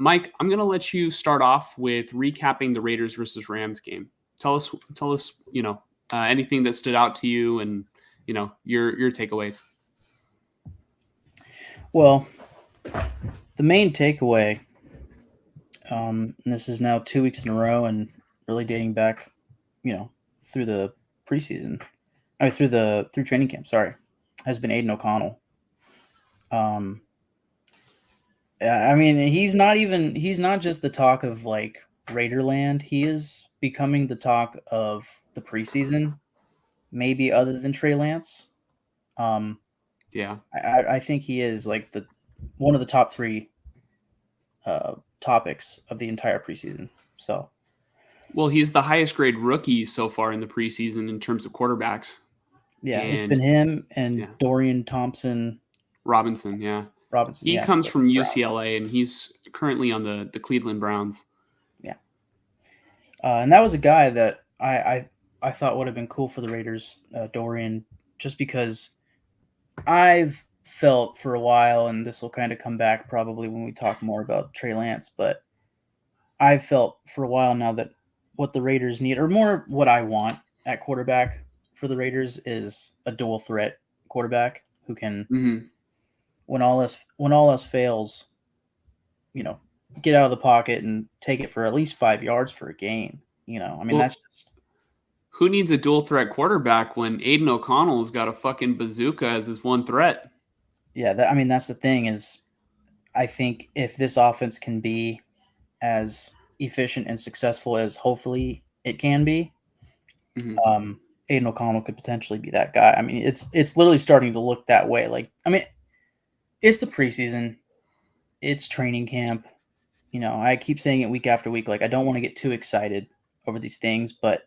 Mike, I'm going to let you start off with recapping the Raiders versus Rams game. Tell us, anything that stood out to you and, your takeaways. Well, the main takeaway, and this is now 2 weeks in a row and really dating back, through the preseason, through training camp, has been Aiden O'Connell. He's not just the talk of like Raiderland. He is becoming the talk of the preseason, maybe other than Trey Lance. Yeah. I think he is like one of the top three topics of the entire preseason. So, well, he's the highest grade rookie so far in the preseason in terms of quarterbacks. Yeah, it's been him and Dorian Robinson. Yeah, he comes from UCLA and he's currently on the Cleveland Browns. Yeah, and that was a guy that I thought would have been cool for the Raiders, Dorian, just because I've felt for a while, and this will kind of come back probably when we talk more about Trey Lance, but I've felt for a while now that what the Raiders need, or more what I want at quarterback for the Raiders, is a dual threat quarterback who can, when all else fails, get out of the pocket and take it for at least 5 yards for a gain. That's just. Who needs a dual threat quarterback when Aiden O'Connell's got a fucking bazooka as his one threat? Yeah, that's the thing is, I think if this offense can be as efficient and successful as hopefully it can be, Aiden O'Connell could potentially be that guy. I mean, it's literally starting to look that way. It's the preseason, it's training camp. I keep saying it week after week. Like, I don't want to get too excited over these things, but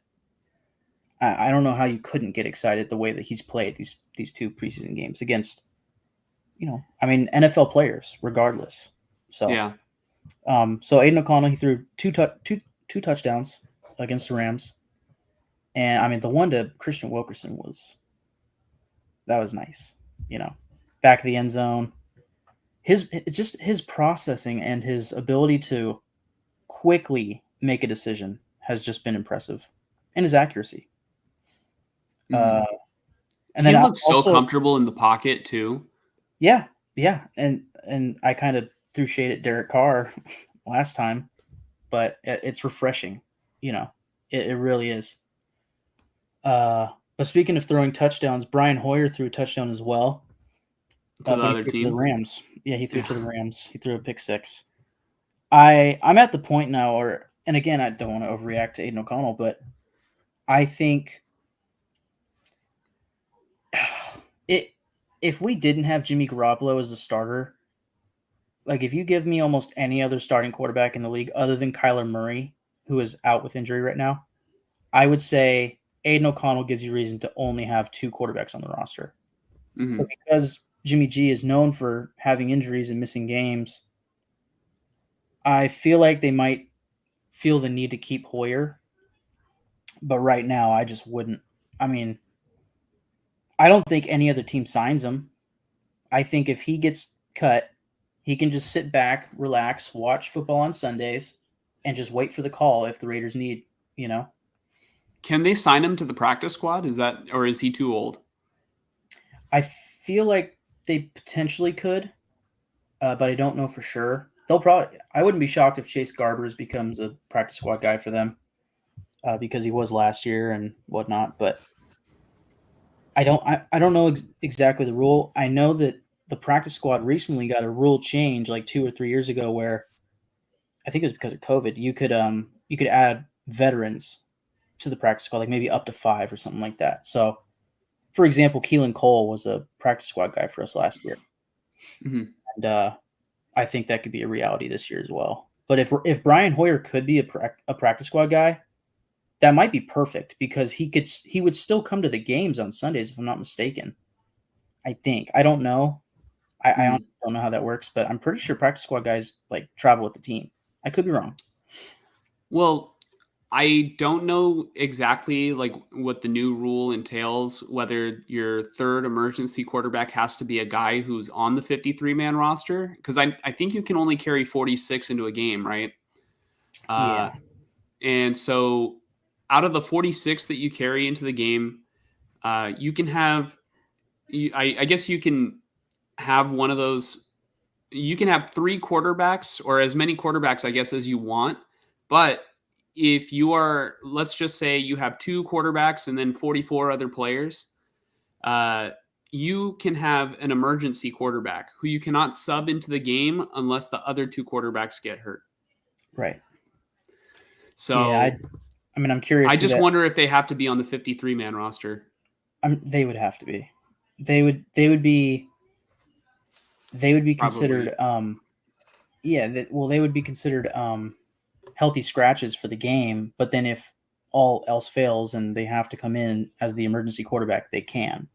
I don't know how you couldn't get excited the way that he's played these two preseason games against, NFL players, regardless. So yeah. So Aiden O'Connell, he threw two touchdowns against the Rams, and the one to Christian Wilkerson was nice. Back of the end zone. His processing and his ability to quickly make a decision has just been impressive, and his accuracy. And then he looks so comfortable in the pocket too. Yeah, and I kind of threw shade at Derek Carr last time, but it's refreshing. It really is. But speaking of throwing touchdowns, Brian Hoyer threw a touchdown as well. To the other team? To the Rams. Yeah, he threw to the Rams. He threw a pick six. I'm at the point now, and again, I don't want to overreact to Aiden O'Connell, but I think if we didn't have Jimmy Garoppolo as a starter, like if you give me almost any other starting quarterback in the league other than Kyler Murray, who is out with injury right now, I would say Aiden O'Connell gives you reason to only have two quarterbacks on the roster. But because Jimmy G is known for having injuries and missing games, I feel like they might feel the need to keep Hoyer. But right now, I just wouldn't. I don't think any other team signs him. I think if he gets cut, he can just sit back, relax, watch football on Sundays, and just wait for the call if the Raiders need, Can they sign him to the practice squad? Or is he too old? I feel like they potentially could, but I don't know for sure. I wouldn't be shocked if Chase Garbers becomes a practice squad guy for them, because he was last year and whatnot. But I don't know exactly the rule. I know that the practice squad recently got a rule change like 2 or 3 years ago, where I think it was because of COVID. You could add veterans to the practice squad, like maybe up to 5 or something like that. So, for example, Keelan Cole was a practice squad guy for us last year, and I think that could be a reality this year as well. But if Brian Hoyer could be a practice squad guy, that might be perfect, because he would still come to the games on Sundays, if I'm not mistaken. I think. I don't know. I honestly don't know how that works, but I'm pretty sure practice squad guys like travel with the team. I could be wrong. Well, I don't know exactly like what the new rule entails, whether your third emergency quarterback has to be a guy who's on the 53-man roster. Because I think you can only carry 46 into a game, right? Yeah. And so out of the 46 that you carry into the game, you can have, I guess you can have one of those. You can have three quarterbacks or as many quarterbacks, I guess, as you want. But if you are, let's just say you have two quarterbacks and then 44 other players, uh, you can have an emergency quarterback who you cannot sub into the game unless the other two quarterbacks get hurt. Right. Yeah. So I mean, I'm curious. I just wonder if they have to be on the 53-man roster. They would have to be. They would be. They would be considered. Probably. They would be considered healthy scratches for the game. But then if all else fails and they have to come in as the emergency quarterback, they can.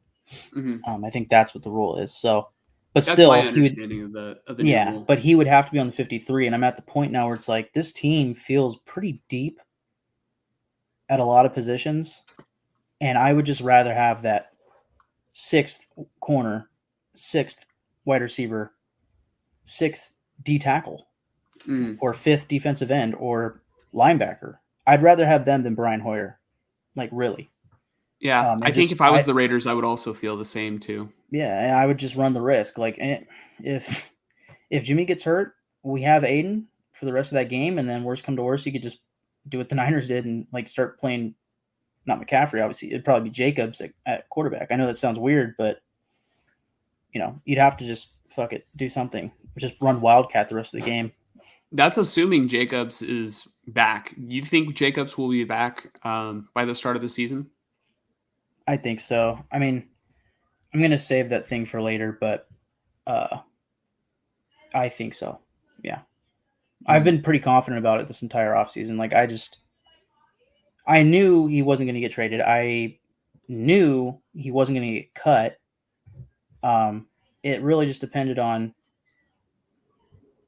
Mm-hmm. I think that's what the rule is. So, but That's still, my understanding of the new rule. But he would have to be on the 53. And I'm at the point now where it's like this team feels pretty deep at a lot of positions, and I would just rather have that sixth corner, sixth wide receiver, sixth D tackle, or fifth defensive end or linebacker. I'd rather have them than Brian Hoyer. Like, really. Yeah, I think if I was the Raiders, I would also feel the same too. Yeah, and I would just run the risk. Like, if Jimmy gets hurt, we have Aiden for the rest of that game, and then worst come to worst, you could just do what the Niners did and like start playing. Not McCaffrey, obviously. It'd probably be Jacobs at quarterback. I know that sounds weird, but you'd have to just fuck it, do something, just run Wildcat the rest of the game. That's assuming Jacobs is back. You think Jacobs will be back by the start of the season? I think so. I mean, I'm gonna save that thing for later, but I think so. Yeah, I've been pretty confident about it this entire offseason. Like, I knew he wasn't going to get traded. I knew he wasn't going to get cut. It really just depended on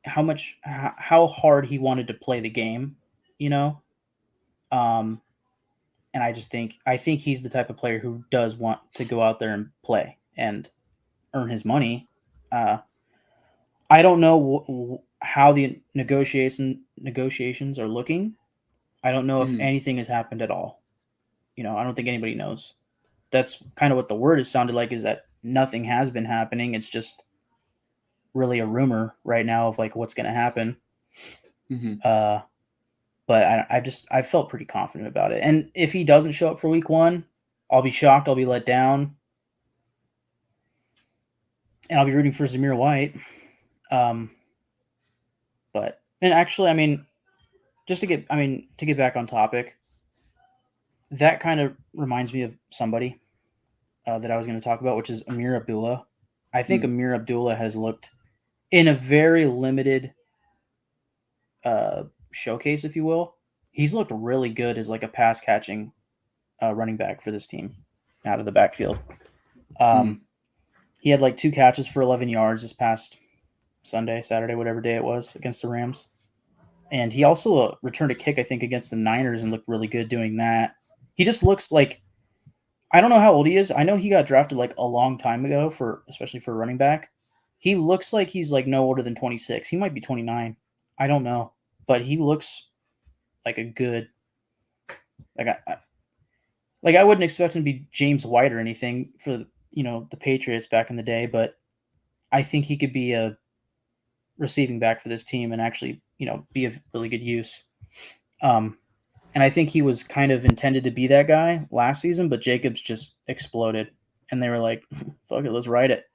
how hard he wanted to play the game, and I think he's the type of player who does want to go out there and play and earn his money. I don't know how the negotiations are looking. I don't know if anything has happened at all. I don't think anybody knows. That's kind of what the word has sounded like, is that nothing has been happening. It's just really a rumor right now of like what's going to happen. Mm-hmm. But I felt pretty confident about it. And if he doesn't show up for week 1, I'll be shocked. I'll be let down. And I'll be rooting for Zamir White. And actually, I mean, to get back on topic, that kind of reminds me of somebody that I was going to talk about, which is Amir Abdullah. I think Amir Abdullah has looked in a very limited showcase, if you will. He's looked really good as like a pass catching running back for this team out of the backfield. He had like 2 catches for 11 yards this past Saturday, whatever day it was, against the Rams. And he also returned a kick, I think, against the Niners and looked really good doing that. He just looks like, I don't know how old he is. I know he got drafted like a long time ago, especially for a running back. He looks like he's like no older than 26. He might be 29. I don't know. But he looks like a good, like I wouldn't expect him to be James White or anything for, the Patriots back in the day, but I think he could be a receiving back for this team and actually, be of really good use. And I think he was kind of intended to be that guy last season, but Jacobs just exploded and they were like, fuck it, let's ride it,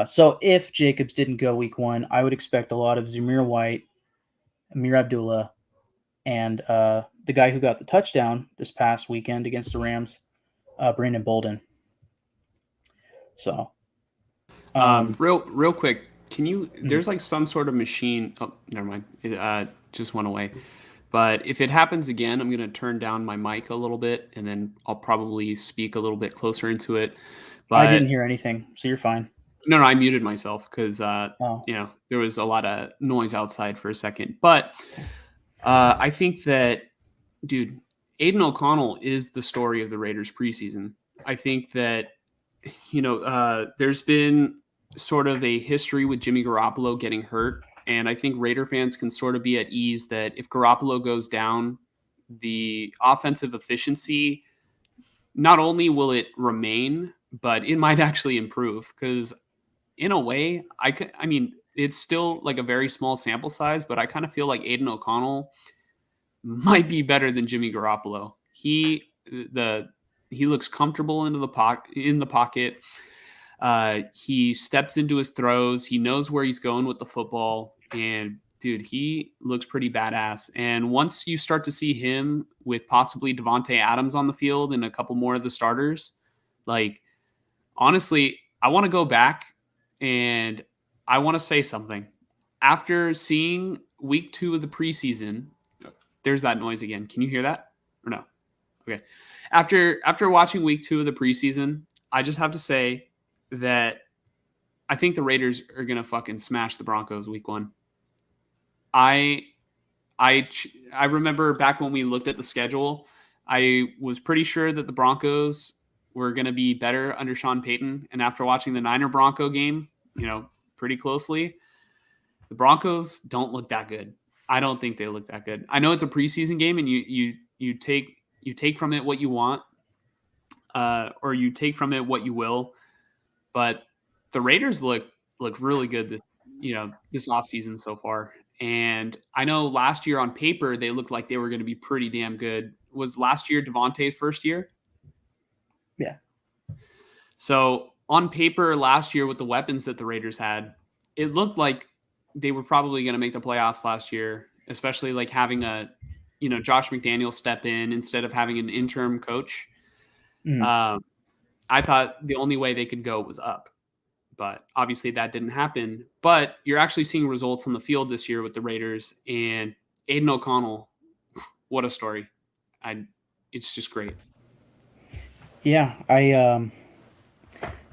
So if Jacobs didn't go week 1, I would expect a lot of Zamir White, Amir Abdullah, and the guy who got the touchdown this past weekend against the Rams, Brandon Bolden. So, real quick, can you? There's like some sort of machine. Oh, never mind. It just went away. But if it happens again, I'm going to turn down my mic a little bit, and then I'll probably speak a little bit closer into it. But I didn't hear anything, so you're fine. No, I muted myself because there was a lot of noise outside for a second. But I think that dude, Aiden O'Connell is the story of the Raiders preseason. I think that, there's been sort of a history with Jimmy Garoppolo getting hurt. And I think Raider fans can sort of be at ease that if Garoppolo goes down, the offensive efficiency, not only will it remain, but it might actually improve. Because in a way, it's still like a very small sample size, but I kind of feel like Aiden O'Connell might be better than Jimmy Garoppolo. He looks comfortable in the pocket. He steps into his throws. He knows where he's going with the football, and dude, he looks pretty badass. And once you start to see him with possibly Devontae Adams on the field and a couple more of the starters, like honestly, I want to go back and I want to say something. After seeing week 2 of the preseason, there's that noise again. Can you hear that or no? Okay. After watching week 2 of the preseason, I just have to say that I think the Raiders are gonna fucking smash the Broncos week 1. I remember back when we looked at the schedule, I was pretty sure that the Broncos were going to be better under Sean Payton. And after watching the Niner Bronco game, pretty closely, the Broncos don't look that good. I don't think they look that good. I know it's a preseason game, and you take from it what you want, or you take from it what you will. But the Raiders look really good this offseason so far. And I know last year on paper they looked like they were going to be pretty damn good. Was last year Devontae's first year? Yeah. So on paper last year with the weapons that the Raiders had, it looked like they were probably going to make the playoffs last year, especially like having Josh McDaniels step in instead of having an interim coach. I thought the only way they could go was up, but obviously that didn't happen. But you're actually seeing results on the field this year with the Raiders, and Aiden O'Connell, what a story. It's just great. Yeah, I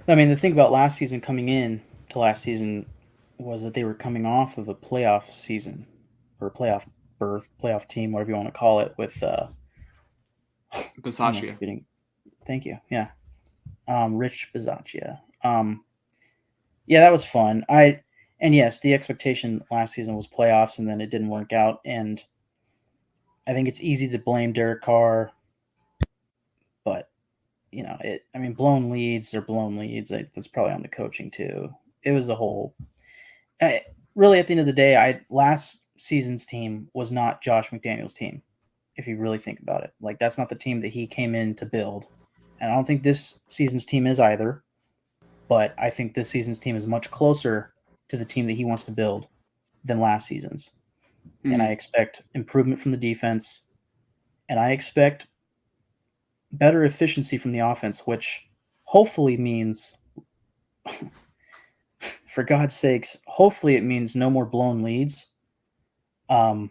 mean, the thing about last season coming in to last season was that they were coming off of a playoff season or playoff berth, playoff team, whatever you want to call it, with Bisaccia. Thank you. Yeah. Rich Bisaccia. Yeah, that was fun. And yes, the expectation last season was playoffs, and then it didn't work out. And I think it's easy to blame Derek Carr, but blown leads are blown leads. That's probably on the coaching too. It was a whole. Really, at the end of the day, last season's team was not Josh McDaniels' team. If you really think about it, like that's not the team that he came in to build, and I don't think this season's team is either. But I think this season's team is much closer to the team that he wants to build than last season's. Mm-hmm. And I expect improvement from the defense, and I expect better efficiency from the offense, which hopefully means, for God's sakes, hopefully it means no more blown leads. Yeah,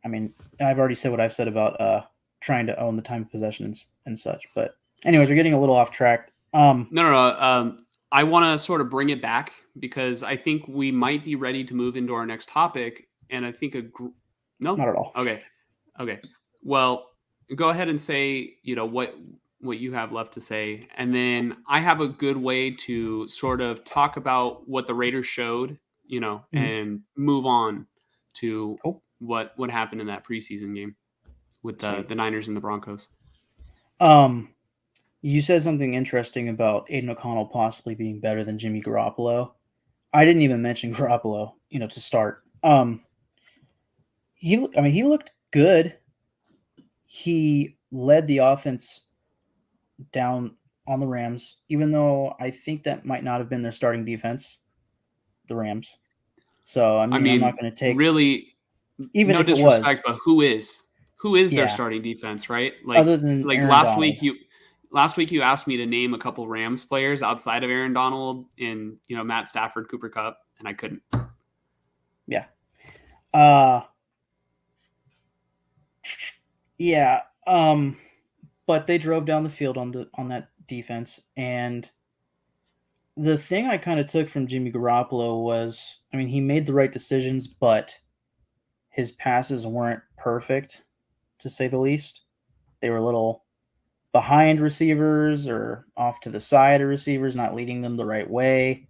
I mean, I've already said what I've said about trying to own the time of possession and such. But anyways, we're getting a little off track. No. I want to sort of bring it back because I think we might be ready to move into our next topic. And I think no, not at all. Okay. Well, go ahead and say, what you have left to say. And then I have a good way to sort of talk about what the Raiders showed, mm-hmm. and move on to what happened in that preseason game with the Niners and the Broncos. You said something interesting about Aiden O'Connell possibly being better than Jimmy Garoppolo. I didn't even mention Garoppolo, to start. He looked good. He led the offense down on the Rams, even though I think that might not have been their starting defense, the Rams. So, I'm not going to take really even no if disrespect, it was, but who is their starting defense, right? Like, other than like Aaron last Donald. week you asked me to name a couple Rams players outside of Aaron Donald and Matt Stafford, Cooper Kupp, and I couldn't. Yeah. Yeah. But they drove down the field on that defense, and the thing I kind of took from Jimmy Garoppolo was, he made the right decisions, but his passes weren't perfect, to say the least. They were a little behind receivers or off to the side of receivers, not leading them the right way.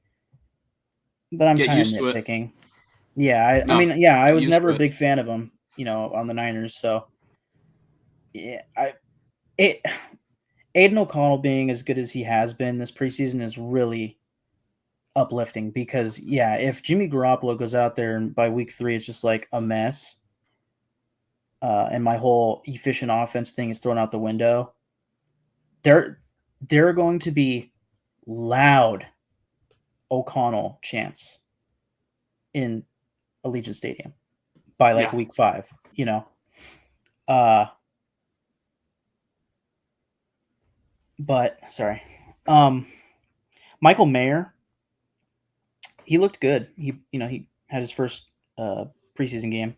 But I'm Get kind of used to it. nitpicking. Yeah, I No, mean, yeah, I get was used never to a it. big fan of him, on the Niners. So yeah, it Aiden O'Connell being as good as he has been this preseason is really uplifting because yeah, if Jimmy Garoppolo goes out there and by week 3 it's just like a mess, and my whole efficient offense thing is thrown out the window, there are going to be loud O'Connell chants in Allegiant Stadium by like Yeah. week 5. Uh, but sorry, Michael Mayer, he looked good. He had his first preseason game,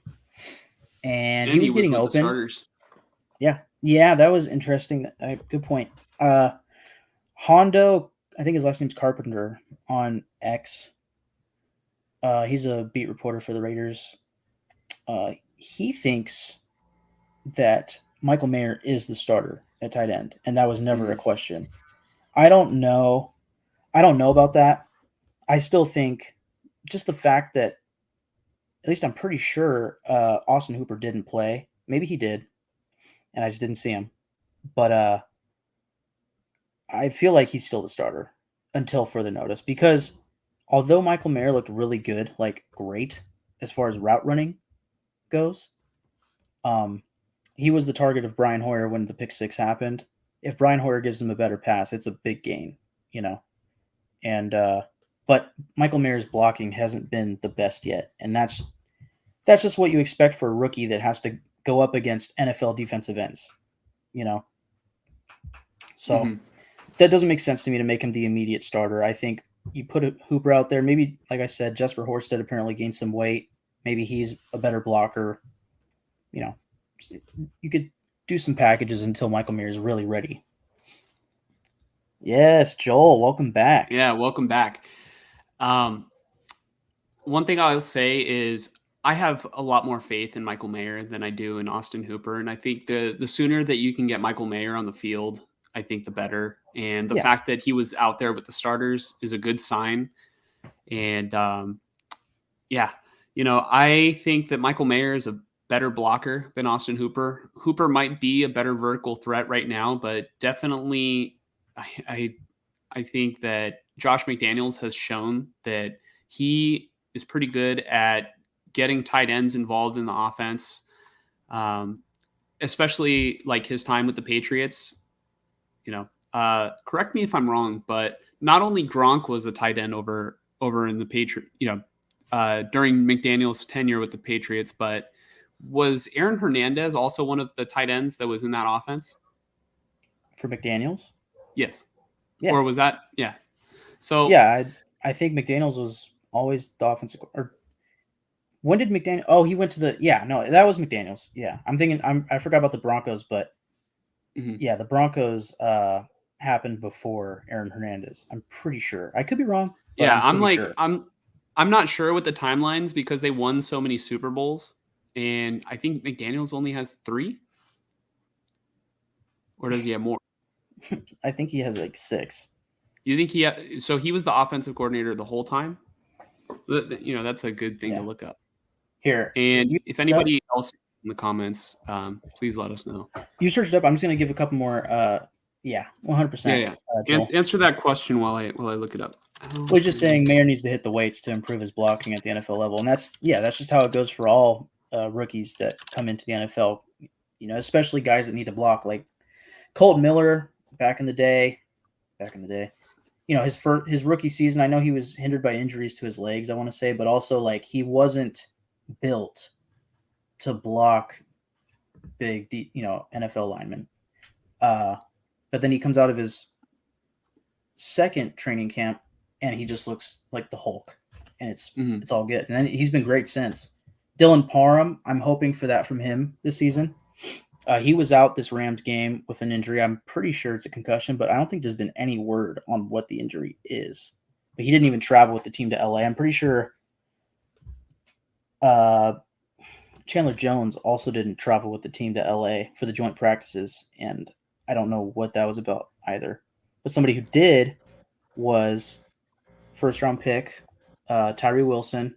and he And he was was getting with the open. starters. Yeah, that was interesting. Good point. Hondo, I think his last name's Carpenter on X. He's a beat reporter for the Raiders. He thinks that Michael Mayer is the starter at tight end, and that was never a question. I don't know. I don't know about that. I still think just the fact that, at least I'm pretty sure, Austin Hooper didn't play. Maybe he did, and I just didn't see him. But I feel like he's still the starter until further notice because although Michael Mayer looked really good, like great as far as route running goes, um, he was the target of Brian Hoyer when the pick six happened. If Brian Hoyer gives him a better pass, it's a big gain, you know. And but Michael Mayer's blocking hasn't been the best yet, and that's just what you expect for a rookie that has to go up against NFL defensive ends, you know. So that doesn't make sense to me to make him the immediate starter. I think you put a Hooper out there. Maybe, like I said, Jesper Horsted apparently gained some weight. Maybe he's a better blocker. You know, you could do some packages until Michael Mayer is really ready. Yes, Joel, welcome back. Yeah, welcome back. One thing I'll say is I have a lot more faith in Michael Mayer than I do in Austin Hooper, and I think the sooner that you can get Michael Mayer on the field, I think the better. And the Yeah. fact that he was out there with the starters is a good sign. And yeah, I think that Michael Mayer is a better blocker than Austin Hooper. Hooper might be a better vertical threat right now, but definitely, I I think that Josh McDaniels has shown that he is pretty good at getting tight ends involved in the offense, especially like his time with the Patriots. Correct me if I'm wrong, but not only Gronk was a tight end over in the Patriot, during McDaniel's tenure with the Patriots, but was Aaron Hernandez also one of the tight ends that was in that offense? For McDaniels? Yes. Yeah. Or was that? Yeah. So Yeah, I think McDaniels was always the offensive. Or when did McDaniel? Oh, he went to the. Yeah, no, that was McDaniels. Yeah, I'm thinking. I forgot about the Broncos, but yeah, the Broncos happened before Aaron Hernandez. I'm pretty sure. I could be wrong, but yeah, I'm pretty sure. I'm not sure with the timelines because they won so many Super Bowls, and I think McDaniels only has 3, or does he have more? I think he has like 6. You think so he was the offensive coordinator the whole time? That's a good thing to Yeah. look up. Here, And you if anybody else in the comments, please let us know. you searched up. I'm just gonna give a couple more. Yeah, 100%. Yeah. Answer that question while I look it up. We're just saying Mayer needs to hit the weights to improve his blocking at the NFL level, and that's just how it goes for all rookies that come into the NFL. Especially guys that need to block, like Colton Miller back in the day. His rookie season, I know he was hindered by injuries to his legs, I want to say, but also like he wasn't built to block big, NFL linemen. But then he comes out of his second training camp and he just looks like the Hulk, and it's all good. And then he's been great since. Dylan Parham, I'm hoping for that from him this season. He was out this Rams game with an injury. I'm pretty sure it's a concussion, but I don't think there's been any word on what the injury is. But he didn't even travel with the team to LA. I'm pretty sure Chandler Jones also didn't travel with the team to LA for the joint practices, and I don't know what that was about either. But somebody who did was first round pick Tyree Wilson,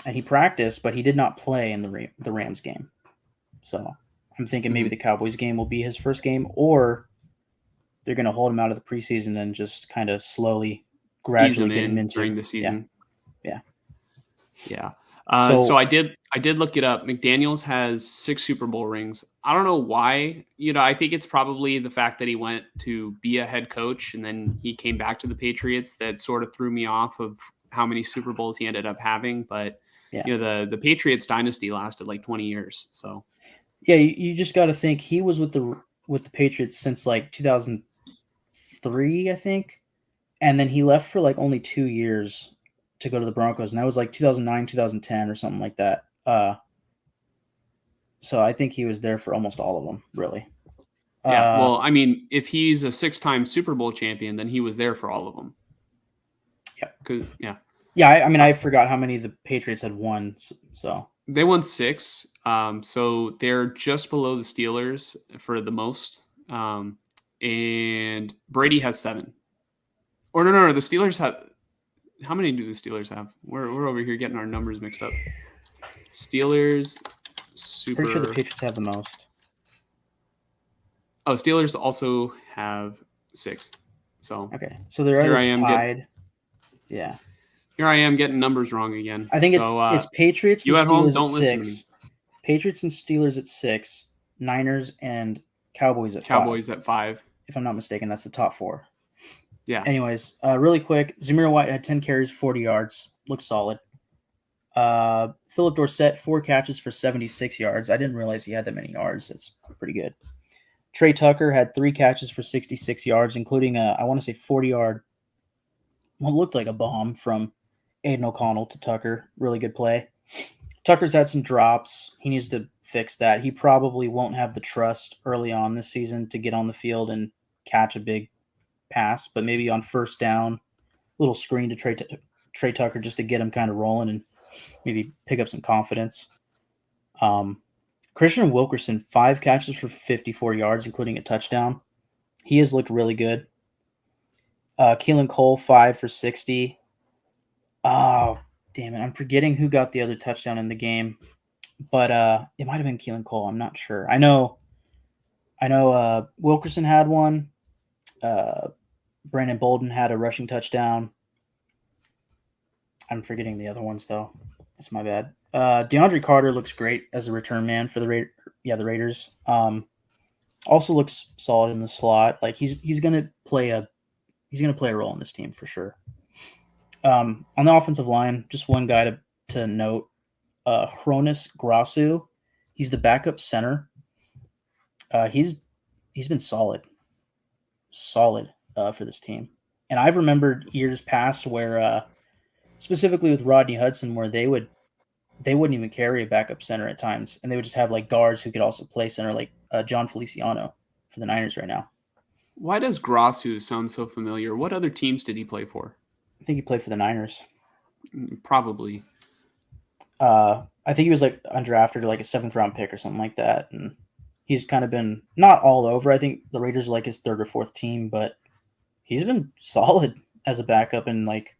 and he practiced, but he did not play in the Rams game. So I'm thinking maybe the Cowboys game will be his first game, or they're going to hold him out of the preseason and just kind of slowly, gradually get him into during the season. Yeah. Yeah. So So I did look it up. McDaniels has 6 Super Bowl rings. I don't know why. I think it's probably the fact that he went to be a head coach and then he came back to the Patriots that sort of threw me off of how many Super Bowls he ended up having. But yeah, the Patriots dynasty lasted like 20 years. So yeah, you just got to think he was with the Patriots since like 2003, I think, and then he left for like only 2 years to go to the Broncos, and that was like 2009, 2010, or something like that. So I think he was there for almost all of them, really. yeah, well, I mean, if he's a 6-time Super Bowl champion, then he was there for all of them. Yeah. Yeah, I mean, I forgot how many the Patriots had won. So they won 6. So they're just below the Steelers for the most. And Brady has 7. Or no. The Steelers have. How many do the Steelers have? We're over here getting our numbers mixed up. Steelers, Super. Pretty sure the Patriots have the most. Oh, Steelers also have 6. So okay, so they're either tied. Yeah. Here I am getting numbers wrong again. I think it's Patriots and you at Steelers home, don't at listen 6. Patriots and Steelers at 6. Niners and Cowboys at 5. Cowboys at 5. If I'm not mistaken, that's the top 4. Yeah. Anyways, really quick, Zamir White had 10 carries, 40 yards. Looked solid. Philip Dorsett, 4 catches for 76 yards. I didn't realize he had that many yards. That's pretty good. Trey Tucker had 3 catches for 66 yards, including I want to say 40-yard, what looked like a bomb from Aiden O'Connell to Tucker. Really good play. Tucker's had some drops. He needs to fix that. He probably won't have the trust early on this season to get on the field and catch a big pass, but maybe on first down, little screen to Trey Tucker just to get him kind of rolling and maybe pick up some confidence. Christian Wilkerson, 5 catches for 54 yards, including a touchdown. He has looked really good. Keelan Cole, 5 for 60. Oh, damn it. I'm forgetting who got the other touchdown in the game, but it might have been Keelan Cole. I'm not sure. I know Wilkerson had one. Brandon Bolden had a rushing touchdown. I'm forgetting the other ones, though. That's my bad. DeAndre Carter looks great as a return man for the Raiders. Also looks solid in the slot. Like he's gonna play a role in this team for sure. On the offensive line, just one guy to note: Hronis Grasu. He's the backup center. He's been solid for this team, and I've remembered years past where, specifically with Rodney Hudson, where they wouldn't even carry a backup center at times, and they would just have like guards who could also play center, like John Feliciano for the Niners right now. Why does Grasu sound so familiar? What other teams did he play for? I think he played for the Niners. Probably. I think he was like undrafted, like a 7th round pick or something like that, and he's kind of been not all over. I think the Raiders are like his 3rd or 4th team, but he's been solid as a backup and like,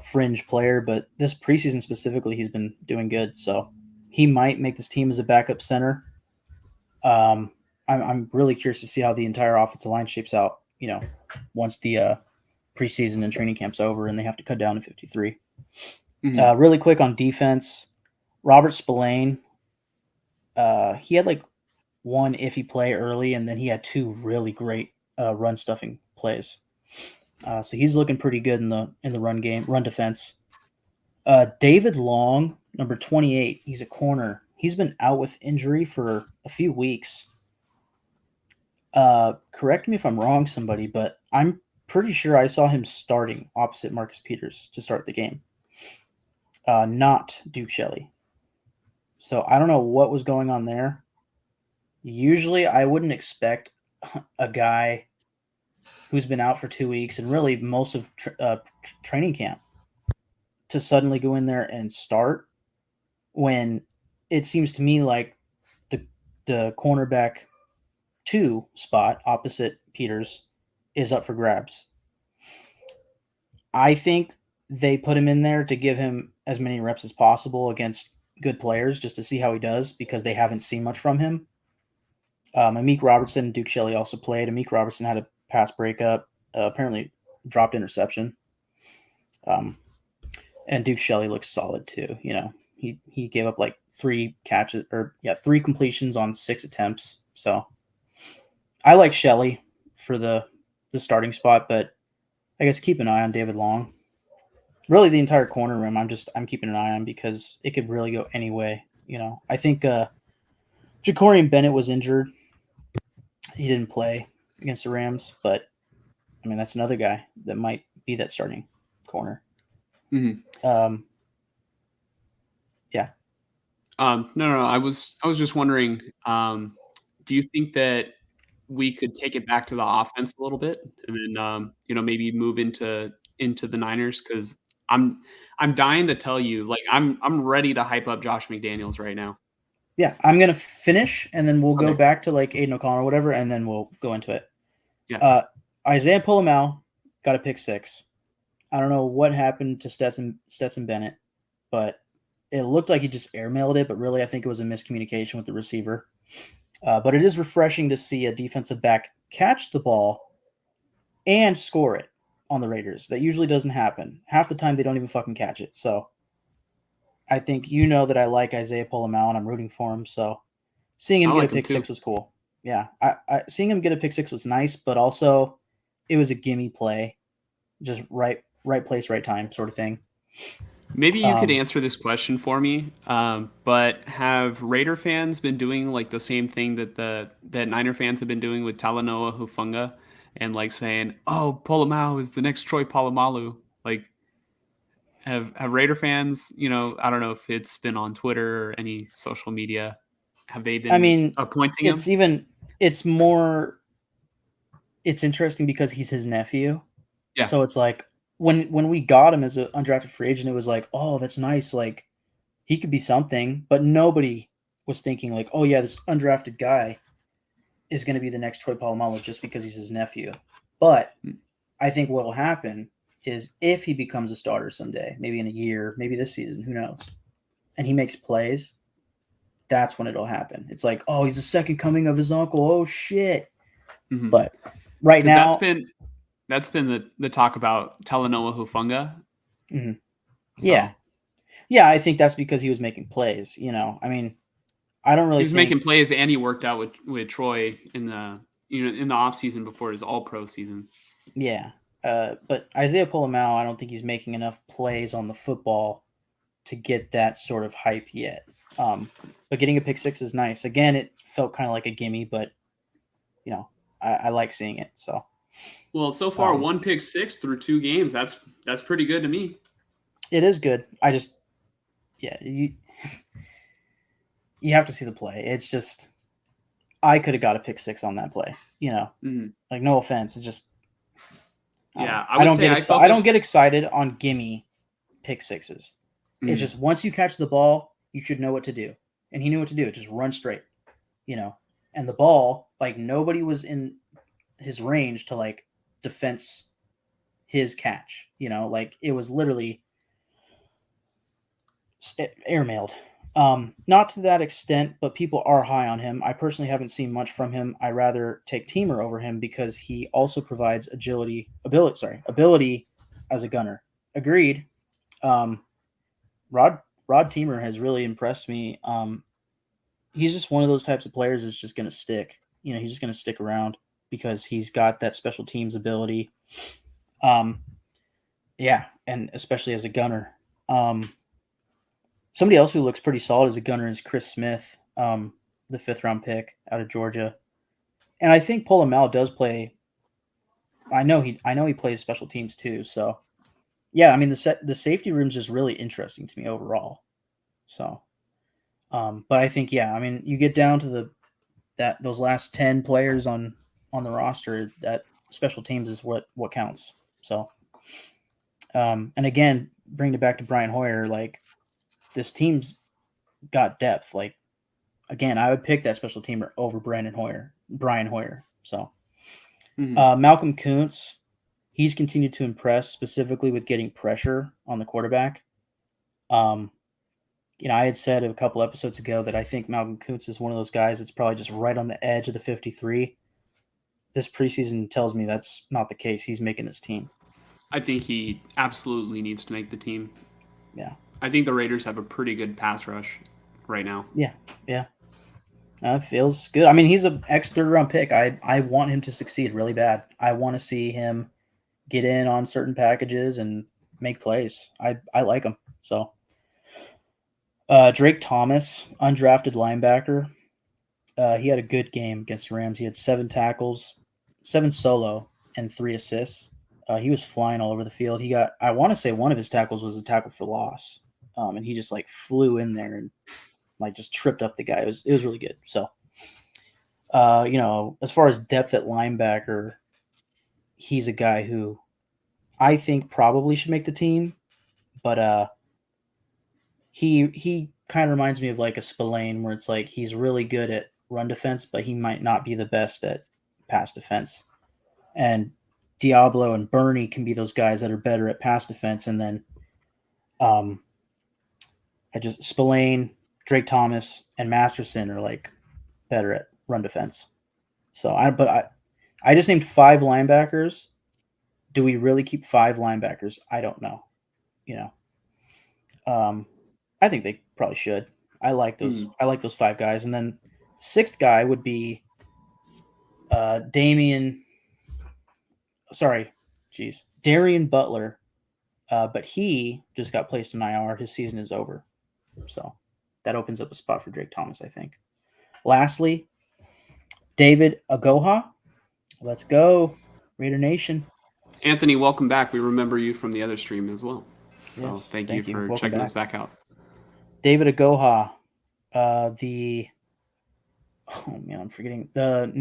fringe player. But this preseason specifically, he's been doing good. So he might make this team as a backup center. I'm really curious to see how the entire offensive line shapes out, once the preseason and training camp's over and they have to cut down to 53. Mm-hmm. Really quick on defense, Robert Spillane, he had like one iffy play early, and then he had 2 really great run stuffing plays. So he's looking pretty good in the run defense. David Long, number 28, he's a corner. He's been out with injury for a few weeks. Correct me if I'm wrong, somebody, but I'm pretty sure I saw him starting opposite Marcus Peters to start the game. Not Duke Shelley. So I don't know what was going on there. Usually I wouldn't expect a guy who's been out for 2 weeks and really most of training camp to suddenly go in there and start when it seems to me like the cornerback 2 spot opposite Peters is up for grabs. I think they put him in there to give him as many reps as possible against good players just to see how he does because they haven't seen much from him. Amik Robertson and Duke Shelley also played. Amik Robertson had a pass breakup, apparently dropped interception. And Duke Shelley looks solid too. You know, he gave up like 3 completions on 6 attempts. So I like Shelley for the starting spot, but I guess keep an eye on David Long. Really, the entire corner room, I'm keeping an eye on because it could really go any way. You know, I think Jacorian Bennett was injured. He didn't play against the Rams, but I mean that's another guy that might be that starting corner. Mm-hmm. Yeah. No. I was just wondering. Do you think that we could take it back to the offense a little bit, and then maybe move into the Niners? Because I'm dying to tell you, like I'm ready to hype up Josh McDaniels right now. Yeah, I'm gonna finish, and then we'll go Okay. back to like Aiden O'Connell or whatever, and then we'll go into it. Yeah. Isaiah Polamau got a pick 6. I don't know what happened to Stetson Bennett, but it looked like he just airmailed it. But really, I think it was a miscommunication with the receiver. But it is refreshing to see a defensive back catch the ball and score it on the Raiders. That usually doesn't happen. Half the time, they don't even fucking catch it. So I think you know that I like Isaiah Polamau and I'm rooting for him. So seeing him I get a like him pick too. 6 was cool. Yeah, seeing him get a pick 6 was nice, but also it was a gimme play, just right place, right time sort of thing. Maybe you could answer this question for me. But have Raider fans been doing like the same thing that Niner fans have been doing with Talanoa Hufanga, and like saying, "Oh, Polamalu is the next Troy Polamalu." Like, have Raider fans? I don't know if it's been on Twitter or any social media. Have they I been mean, appointing him? it's interesting because he's his nephew. Yeah. So it's like when we got him as an undrafted free agent, it was like, oh, that's nice. Like he could be something, but nobody was thinking like, oh yeah, this undrafted guy is going to be the next Troy Polamalu just because he's his nephew. But I think what will happen is if he becomes a starter someday, maybe in a year, maybe this season, who knows, and he makes plays, that's when it'll happen. It's like, oh, he's the second coming of his uncle. Oh shit. Mm-hmm. But right now, that's been the talk about Talanoa Hufanga. Mm-hmm. So. Yeah, I think that's because he was making plays. I mean, I don't really. He was making plays, and he worked out with Troy in the off season before his All Pro season. Yeah, but Isaiah Polamau, I don't think he's making enough plays on the football to get that sort of hype yet. But getting a pick 6 is nice. Again, it felt kind of like a gimme, but I like seeing it. So. Well, so far, 1 pick 6 through 2 games. That's pretty good to me. It is good. You have to see the play. It's just, I could have got a pick 6 on that play. Like no offense, it's just. I don't get excited on gimme pick 6s. Mm-hmm. It's just once you catch the ball, you should know what to do, and he knew what to do. Just run straight, And the ball, like nobody was in his range to like defense his catch. Like it was literally airmailed. Not to that extent, but people are high on him. I personally haven't seen much from him. I rather take Teamer over him because he also provides ability as a gunner. Agreed. Rod Teamer has really impressed me. He's just one of those types of players that's just going to stick. He's just going to stick around because he's got that special teams ability. Yeah, and especially as a gunner. Somebody else who looks pretty solid as a gunner is Chris Smith, the 5th round pick out of Georgia. And I think Polamau does play. I know he plays special teams too. So yeah, I mean the safety room is just really interesting to me overall. So, but I think I mean you get down to those last 10 players on the roster, that special teams is what counts. So, and again, bring it back to Brian Hoyer, like this team's got depth. Like, again, I would pick that special teamer over Brian Hoyer. So Mhm. Malcolm Kuntz, he's continued to impress specifically with getting pressure on the quarterback. Um, I had said a couple episodes ago that I think Malcolm Kuntz is one of those guys that's probably just right on the edge of the 53. This preseason tells me that's not the case. He's making his team. I think he absolutely needs to make the team. Yeah. I think the Raiders have a pretty good pass rush right now. Yeah. Yeah. It feels good. I mean, he's an ex third round pick. I want him to succeed really bad. I want to see him get in on certain packages and make plays. I like him. So Drake Thomas, undrafted linebacker. He had a good game against the Rams. He had 7 tackles, 7 solo, and 3 assists. He was flying all over the field. He got, I want to say one of his tackles was a tackle for loss. And he just like flew in there and like just tripped up the guy. It was really good. So, as far as depth at linebacker, he's a guy who I think probably should make the team, but he kind of reminds me of like a Spillane, where it's like he's really good at run defense, but he might not be the best at pass defense. And Diablo and Bernie can be those guys that are better at pass defense, and then um, Spillane, Drake Thomas, and Masterson are like better at run defense. So I just named 5 linebackers. Do we really keep 5 linebackers? I don't know. You know, I think they probably should. I like those. Mm. I like those 5 guys, and then 6th guy would be Damian. Sorry, geez, Darian Butler. But he just got placed in IR. His season is over, so that opens up a spot for Drake Thomas, I think. Lastly, David Agoha. Let's go, Raider Nation. Anthony, welcome back. We remember you from the other stream as well. So Yes, thank you thank you. for Welcome checking back. us back out. David Agoha, I'm forgetting the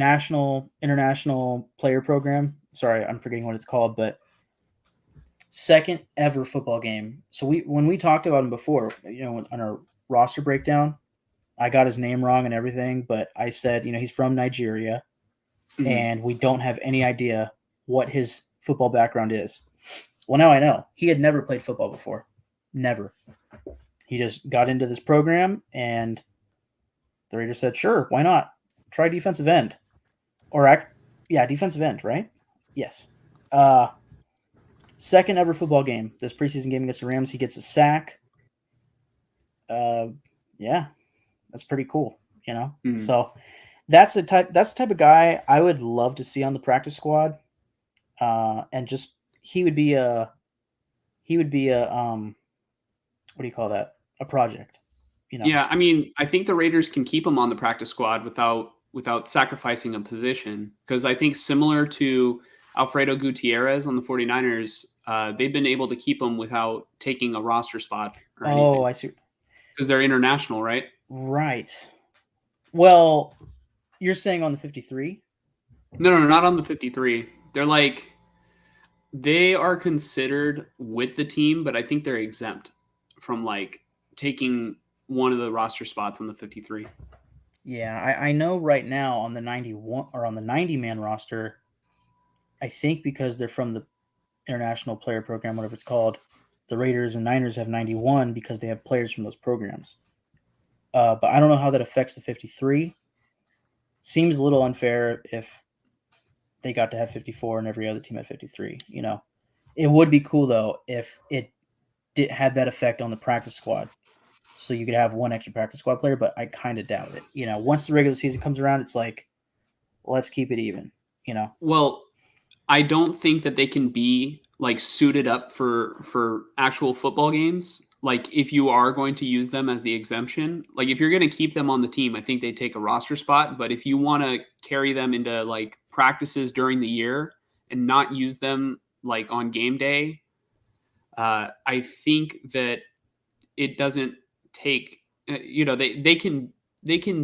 international player program. Sorry, I'm forgetting what it's called, but second ever football game. So when we talked about him before, on our roster breakdown, I got his name wrong and everything, but I said, he's from Nigeria, Mm. and we don't have any idea what his football background is. Well, now I know. He had never played football before. Never. He just got into this program, and the Raiders said, sure, why not? Try defensive end. Defensive end, right? Yes. Second ever football game. This preseason game against the Rams, he gets a sack. Yeah, that's pretty cool, Mm. So that's the type of guy I would love to see on the practice squad. And just he would be a what do you call that? A project, Yeah, I mean, I think the Raiders can keep him on the practice squad without sacrificing a position, because I think similar to Alfredo Gutierrez on the 49ers, they've been able to keep him without taking a roster spot or Oh, anything, I see. because they're international, right? Right. Well, you're saying on the 53? No, not on the 53. They are considered with the team, but I think they're exempt from like taking one of the roster spots on the 53. Yeah, I know right now on the 91 or on the 90-man roster, I think because they're from the international player program, whatever it's called, the Raiders and Niners have 91 because they have players from those programs. But I don't know how that affects the 53. Seems a little unfair if they got to have 54 and every other team had 53. It would be cool though if it had that effect on the practice squad, so you could have one extra practice squad player. But I kind of doubt it. Once the regular season comes around, it's like, let's keep it even. Well, I don't think that they can be like suited up for actual football games. Like if you are going to use them as the exemption, like if you're going to keep them on the team, I think they take a roster spot. But if you want to carry them into like practices during the year and not use them like on game day, I think that it doesn't take. They can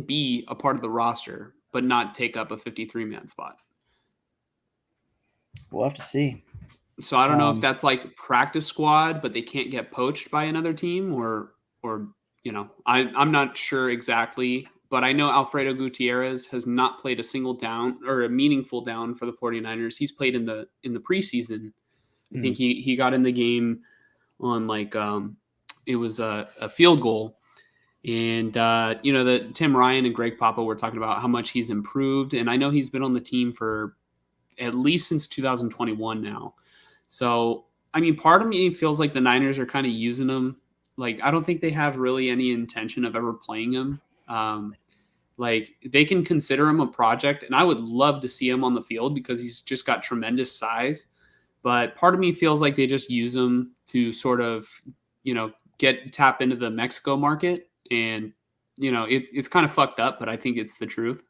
be a part of the roster, but not take up a 53-man spot. We'll have to see. So I don't know if that's like practice squad, but they can't get poached by another team, or I'm not sure exactly, but I know Alfredo Gutierrez has not played a single down or a meaningful down for the 49ers. He's played in the preseason. I think he got in the game on it was a field goal. And that Tim Ryan and Greg Papa were talking about how much he's improved, and I know he's been on the team for at least since 2021 now. So I mean, part of me feels like the Niners are kind of using him. Like, I don't think they have really any intention of ever playing him. Like, they can consider him a project, and I would love to see him on the field because he's just got tremendous size. But part of me feels like they just use him to sort of, tap into the Mexico market. And, it's kind of fucked up, but I think it's the truth.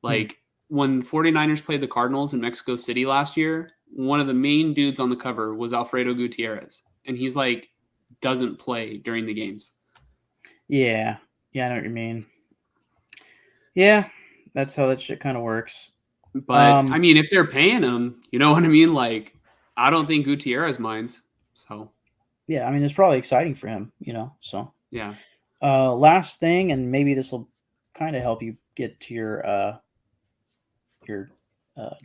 Like, when 49ers played the Cardinals in Mexico City last year, one of the main dudes on the cover was Alfredo Gutierrez. And he's like, doesn't play during the games. Yeah. Yeah, I know what you mean. Yeah, that's how that shit kind of works. But, I mean, if they're paying him, you know what I mean? Like, I don't think Gutierrez minds. So. Yeah, I mean, it's probably exciting for him, so. Yeah. Last thing, and maybe this will kind of help you get to your segue.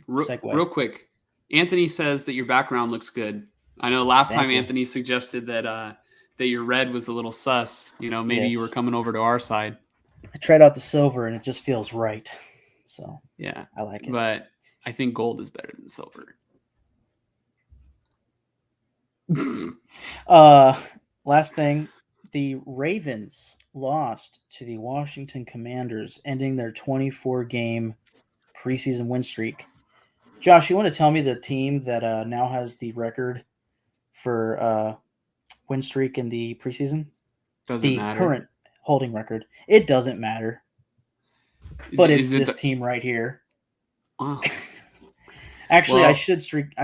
Real quick, Anthony says that your background looks good. I know last time Anthony suggested that your red was a little sus. Maybe you were coming over to our side. I tried out the silver and it just feels right. So yeah, I like it. But I think gold is better than silver. Last thing, the Ravens lost to the Washington Commanders, ending their 24-game preseason win streak. Josh, you want to tell me the team that now has the record for win streak in the preseason? Doesn't matter. The current holding record. It doesn't matter. But it's this team right here. Wow. Actually, I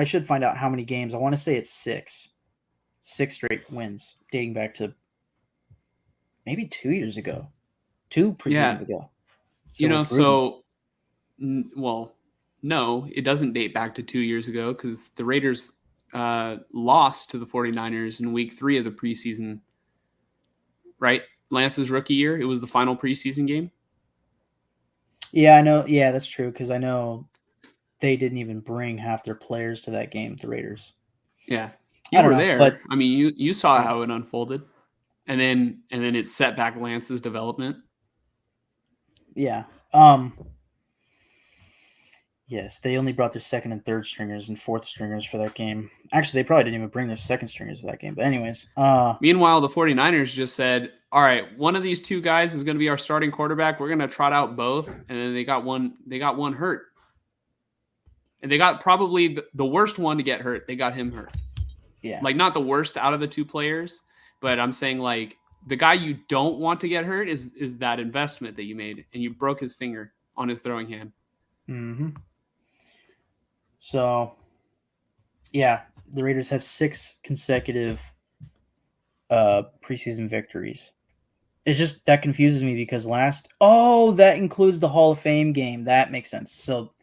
should find out how many games. I want to say it's 6. 6 straight wins dating back to maybe 2 years ago. 2 preseasons ago. No, it doesn't date back to 2 years ago because the Raiders lost to the 49ers in week 3 of the preseason, right? Lance's rookie year, it was the final preseason game. Yeah, I know. Yeah, that's true because I know they didn't even bring half their players to that game, the Raiders. Yeah, you were there. But I mean, you saw how it unfolded, and then it set back Lance's development. Yeah. Yes, they only brought their second and third stringers and fourth stringers for that game. Actually, they probably didn't even bring their second stringers for that game. But anyways. Meanwhile, the 49ers just said, all right, one of these two guys is going to be our starting quarterback. We're going to trot out both. And then they got one hurt. And they got probably the worst one to get hurt. They got him hurt. Yeah. Like, not the worst out of the two players, but I'm saying, like, the guy you don't want to get hurt is that investment that you made, and you broke his finger on his throwing hand. Mm-hmm. So, yeah, the Raiders have 6 consecutive preseason victories. It's just that confuses me because that includes the Hall of Fame game. That makes sense. So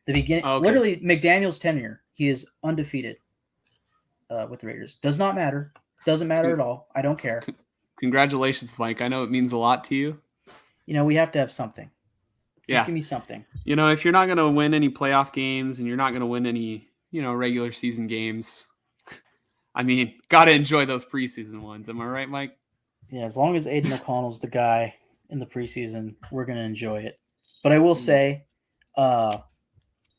the beginning, literally McDaniel's tenure, he is undefeated with the Raiders. Does not matter. Doesn't matter at all. I don't care. Congratulations, Mike. I know it means a lot to you. We have to have something. Just give me something. If you're not going to win any playoff games and you're not going to win any, regular season games, I mean, got to enjoy those preseason ones. Am I right, Mike? Yeah, as long as Aiden O'Connell's the guy in the preseason, we're going to enjoy it. But I will say, the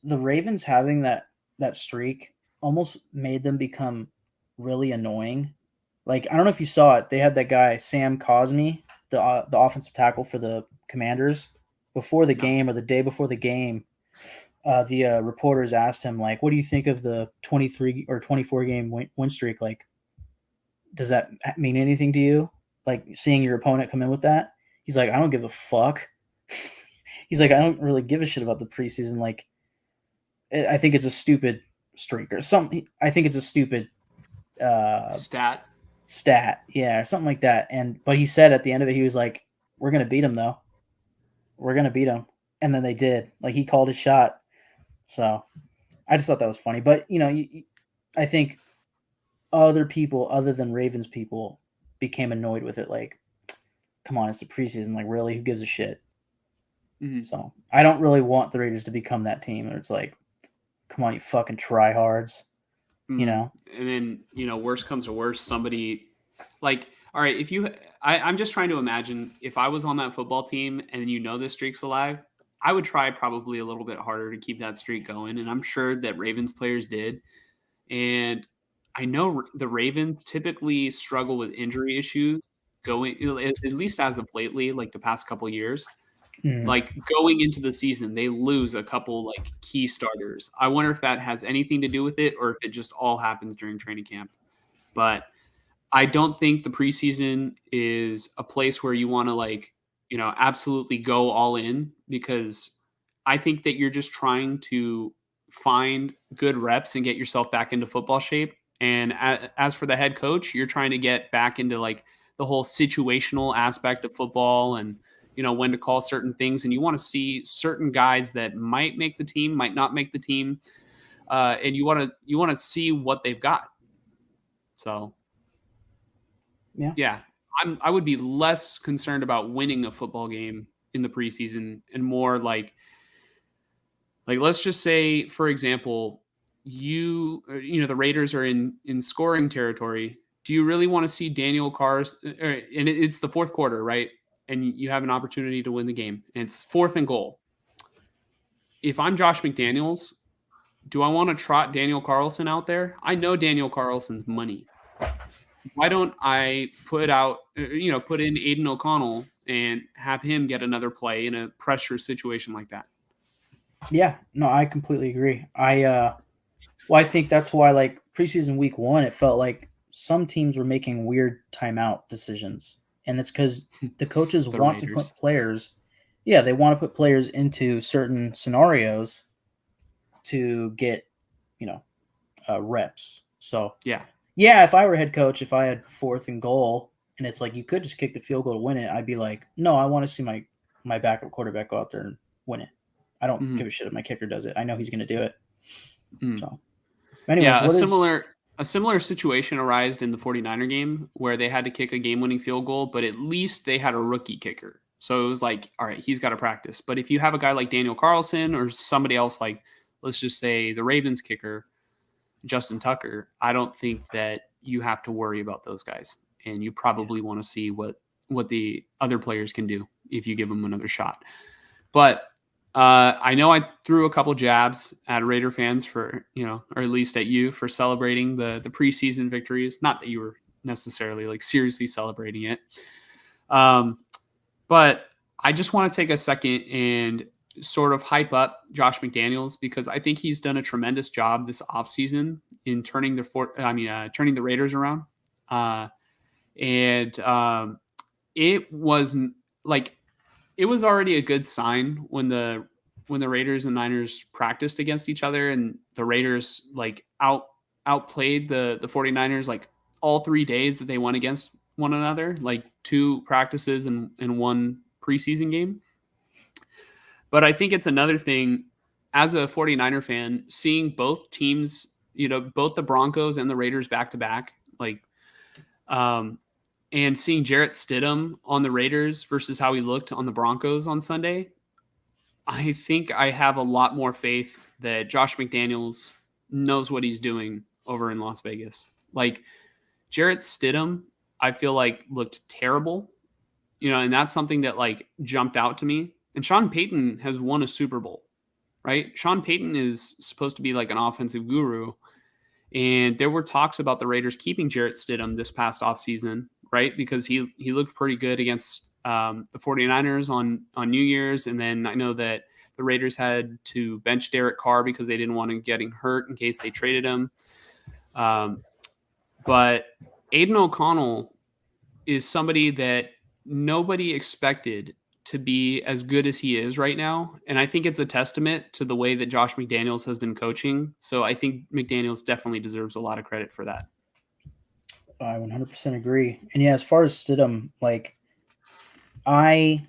Ravens having that streak almost made them become really annoying. Like, I don't know if you saw it. They had that guy, Sam Cosmi, the offensive tackle for the Commanders. Before the game or the day before the game, the reporters asked him, like, what do you think of the 23 or 24 game win streak? Like, does that mean anything to you? Like, seeing your opponent come in with that? He's like, I don't give a fuck. He's like, I don't really give a shit about the preseason. Like, I think it's a stupid streak or something. I think it's a stupid stat. Yeah, or something like that. But he said at the end of it, he was like, we're going to beat him, though. We're going to beat them. And then they did. Like, he called his shot. So I just thought that was funny. But, I think other people other than Ravens people became annoyed with it. Like, come on, it's the preseason. Like, really, who gives a shit? Mm-hmm. So I don't really want the Raiders to become that team. It's like, come on, you fucking tryhards. You know? And then, worst comes to worst, somebody like, all right, if you, I'm just trying to imagine if I was on that football team and this streak's alive, I would try probably a little bit harder to keep that streak going. And I'm sure that Ravens players did. And I know the Ravens typically struggle with injury issues going, at least as of lately, like the past couple years. Like going into the season, they lose a couple like key starters. I wonder if that has anything to do with it or if it just all happens during training camp. But I don't think the preseason is a place where you want to absolutely go all in, because I think that you're just trying to find good reps and get yourself back into football shape. And as for the head coach, you're trying to get back into like the whole situational aspect of football and when to call certain things. And you want to see certain guys that might make the team, might not make the team. And you want to see what they've got. So yeah, I would be less concerned about winning a football game in the preseason and more like let's just say, for example, the Raiders are in scoring territory. Do you really want to see Daniel Carr's and it's the fourth quarter, right? And you have an opportunity to win the game. And it's 4th and goal. If I'm Josh McDaniels, do I want to trot Daniel Carlson out there? I know Daniel Carlson's money. Why don't I put in Aiden O'Connell and have him get another play in a pressure situation like that? Yeah, no, I completely agree. I think that's why, like, preseason week 1, it felt like some teams were making weird timeout decisions, and it's because the coaches want to put players. Yeah, they want to put players into certain scenarios to get, reps. So yeah, if I were a head coach, if I had 4th and goal, and it's like you could just kick the field goal to win it, I'd be like, no, I want to see my backup quarterback go out there and win it. I don't give a shit if my kicker does it. I know he's going to do it. So, anyways, a similar situation arose in the 49er game where they had to kick a game-winning field goal, but at least they had a rookie kicker. So it was like, all right, he's got to practice. But if you have a guy like Daniel Carlson or somebody else, like let's just say the Ravens kicker, Justin Tucker, I don't think that you have to worry about those guys. And you probably want to see what the other players can do if you give them another shot. But I know I threw a couple jabs at Raider fans for, or at least at you for celebrating the preseason victories. Not that you were necessarily like seriously celebrating it. But I just want to take a second and sort of hype up Josh McDaniels, because I think he's done a tremendous job this offseason in turning the Raiders around. It was like, it was already a good sign when the Raiders and Niners practiced against each other and the Raiders like outplayed the 49ers like all 3 days that they went against one another, like 2 practices and 1 preseason game. But I think it's another thing as a 49er fan, seeing both teams, both the Broncos and the Raiders back to back, like, and seeing Jarrett Stidham on the Raiders versus how he looked on the Broncos on Sunday, I think I have a lot more faith that Josh McDaniels knows what he's doing over in Las Vegas. Like Jarrett Stidham, I feel like looked terrible, and that's something that like jumped out to me. And Sean Payton has won a Super Bowl, right? Sean Payton is supposed to be like an offensive guru. And there were talks about the Raiders keeping Jarrett Stidham this past offseason, right? Because he looked pretty good against the 49ers on New Year's. And then I know that the Raiders had to bench Derek Carr because they didn't want him getting hurt in case they traded him. But Aiden O'Connell is somebody that nobody expected to be as good as he is right now. And I think it's a testament to the way that Josh McDaniels has been coaching. So I think McDaniels definitely deserves a lot of credit for that. I 100% agree. And yeah, as far as Stidham, like, I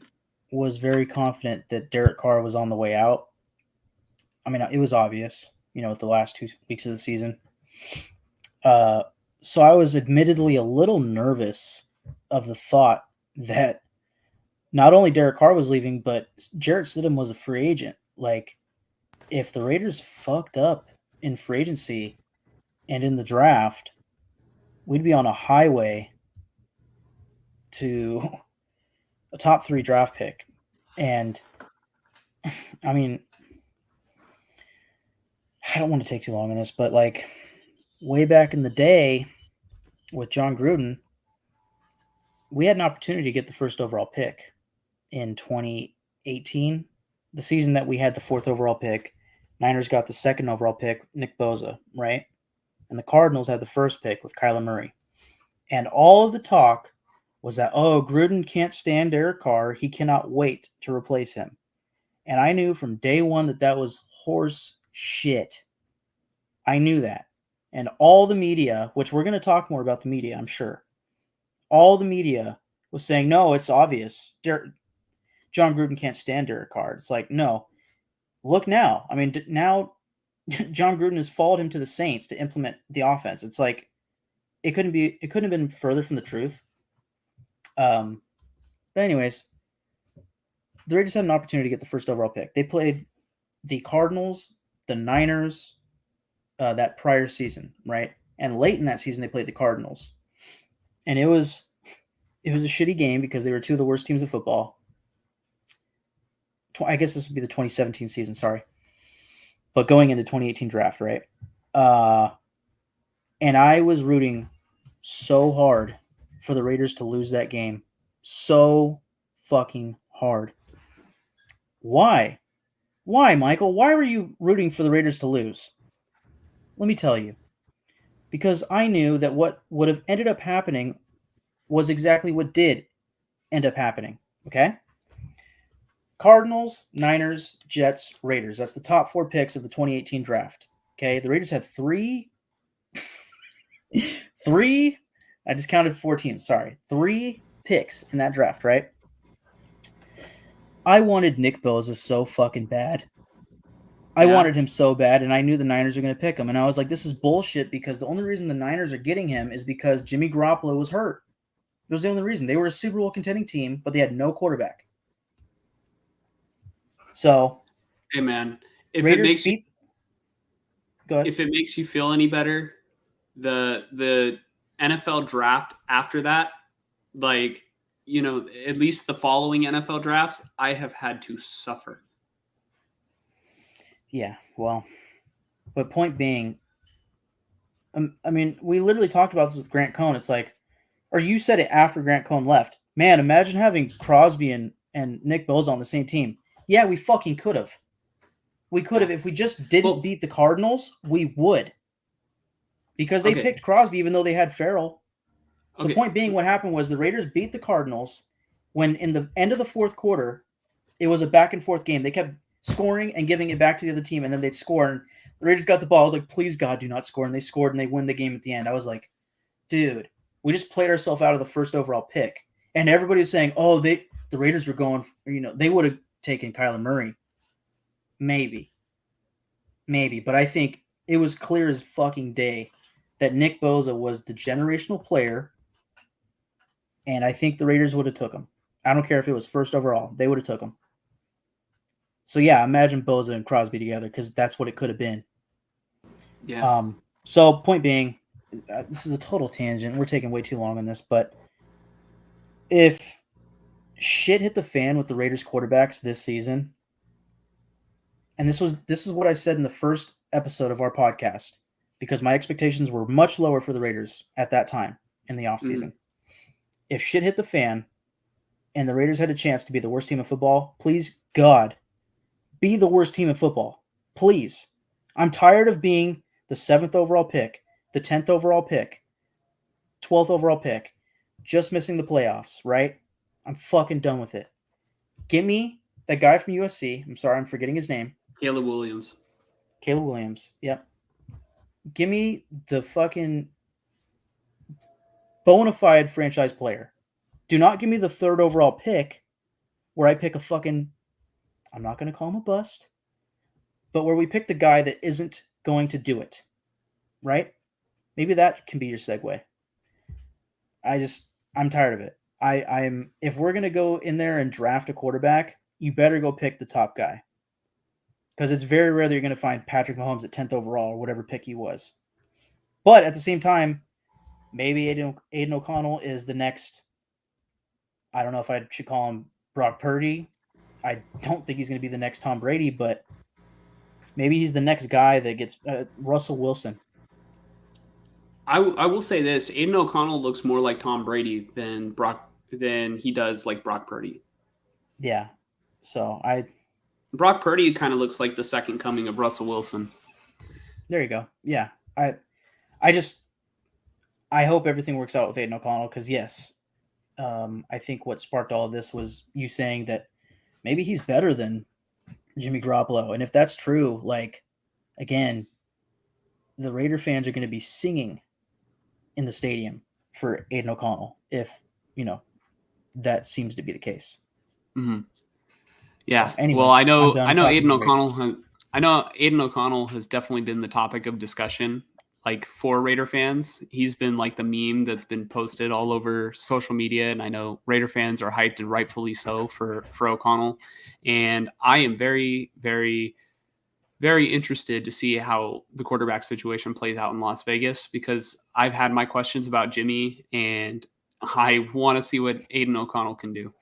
was very confident that Derek Carr was on the way out. I mean, it was obvious, with the last 2 weeks of the season. So I was admittedly a little nervous of the thought that not only Derek Carr was leaving, but Jarrett Stidham was a free agent. Like, if the Raiders fucked up in free agency and in the draft, we'd be on a highway to a top 3 draft pick. And I mean, I don't want to take too long on this, but like way back in the day with John Gruden, we had an opportunity to get the first overall pick in 2018, the season that we had the 4th overall pick. Niners got the 2nd overall pick, Nick Bosa, right? And the Cardinals had the 1st pick with Kyler Murray. And all of the talk was that, oh, Gruden can't stand Derek Carr. He cannot wait to replace him. And I knew from day one that that was horse shit. I knew that. And all the media, which we're going to talk more about the media, I'm sure, all the media was saying, no, it's obvious. John Gruden can't stand Derek Carr. It's like, no, look now. I mean, now John Gruden has followed him to the Saints to implement the offense. It's like, it couldn't have been further from the truth. But anyways, the Raiders had an opportunity to get the first overall pick. They played the Cardinals, the Niners, that prior season, right? And late in that season, they played the Cardinals, and it was a shitty game because they were 2 of the worst teams in football. I guess this would be the 2017 season, sorry, but going into 2018 draft, right? And I was rooting so hard for the Raiders to lose that game, so fucking hard. Why? Why, Michael? Why were you rooting for the Raiders to lose? Let me tell you. Because I knew that what would have ended up happening was exactly what did end up happening. Okay? Cardinals, Niners, Jets, Raiders. That's the top 4 picks of the 2018 draft. Okay? The Raiders had 3. I just counted 4 teams. Sorry. 3 picks in that draft, right? I wanted Nick Bosa so fucking bad. I wanted him so bad, and I knew the Niners were going to pick him. And I was like, this is bullshit because the only reason the Niners are getting him is because Jimmy Garoppolo was hurt. It was the only reason. They were a Super Bowl contending team, but they had no quarterback. So, hey man, if Raiders if it makes you feel any better, the NFL draft after that, like, you know, at least the following NFL drafts, I have had to suffer. Yeah, well, but point being, I mean, we literally talked about this with Grant Cohn. It's like, or you said it after Grant Cohn left. Man, imagine having Crosby and Nick Bosa on the same team. Yeah, we fucking could have. We could have. If we just didn't beat the Cardinals, we would. Because they picked Crosby even though they had Farrell. So point being, what happened was the Raiders beat the Cardinals when in the end of the 4th quarter, it was a back and forth game. They kept scoring and giving it back to the other team, and then they'd score. And the Raiders got the ball. I was like, please, God, do not score. And they scored, and they win the game at the end. I was like, dude, we just played ourselves out of the 1st overall pick. And everybody was saying, oh, the Raiders were going, they would have taken Kyler Murray. Maybe. But I think it was clear as fucking day that Nick Bosa was the generational player, and I think the Raiders would have took him. I don't care if it was 1st overall. They would have took him. So, yeah, imagine Bosa and Crosby together because that's what it could have been. Yeah. So, point being, this is a total tangent. We're taking way too long on this, but if shit hit the fan with the Raiders quarterbacks this season, and this is what I said in the first episode of our podcast, because my expectations were much lower for the Raiders at that time in the offseason. If shit hit the fan and the Raiders had a chance to be the worst team in football, please, God, be the worst team in football. Please. I'm tired of being the 7th overall pick, the 10th overall pick, 12th overall pick, just missing the playoffs, right? I'm fucking done with it. Give me that guy from USC. I'm sorry, I'm forgetting his name. Caleb Williams. Yep. Give me the fucking bona fide franchise player. Do not give me the 3rd overall pick where I pick a fucking, I'm not going to call him a bust, but where we pick the guy that isn't going to do it, right? Maybe that can be your segue. I'm tired of it. I'm if we're gonna go in there and draft a quarterback, you better go pick the top guy. Because it's very rare that you're gonna find Patrick Mahomes at 10th overall or whatever pick he was. But at the same time, maybe Aiden O'Connell is the next. I don't know if I should call him Brock Purdy. I don't think he's going to be the next Tom Brady, but maybe he's the next guy that gets Russell Wilson. I will say this: Aiden O'Connell looks more like Tom Brady than he does like Brock Purdy. Yeah. So Brock Purdy kind of looks like the second coming of Russell Wilson. There you go. Yeah. I hope everything works out with Aiden O'Connell because yes, I think what sparked all of this was you saying that maybe he's better than Jimmy Garoppolo, and if that's true, like again, the Raider fans are going to be singing in the stadium for Aiden O'Connell if that seems to be the case. Mm-hmm. Yeah. So anyways, well, I know talking I know Aiden O'Connell has definitely been the topic of discussion. Like for Raider fans, he's been like the meme that's been posted all over social media, and I know Raider fans are hyped and rightfully so for O'Connell. And I am very, very, very interested to see how the quarterback situation plays out in Las Vegas because I've had my questions about Jimmy, and I want to see what Aiden O'Connell can do.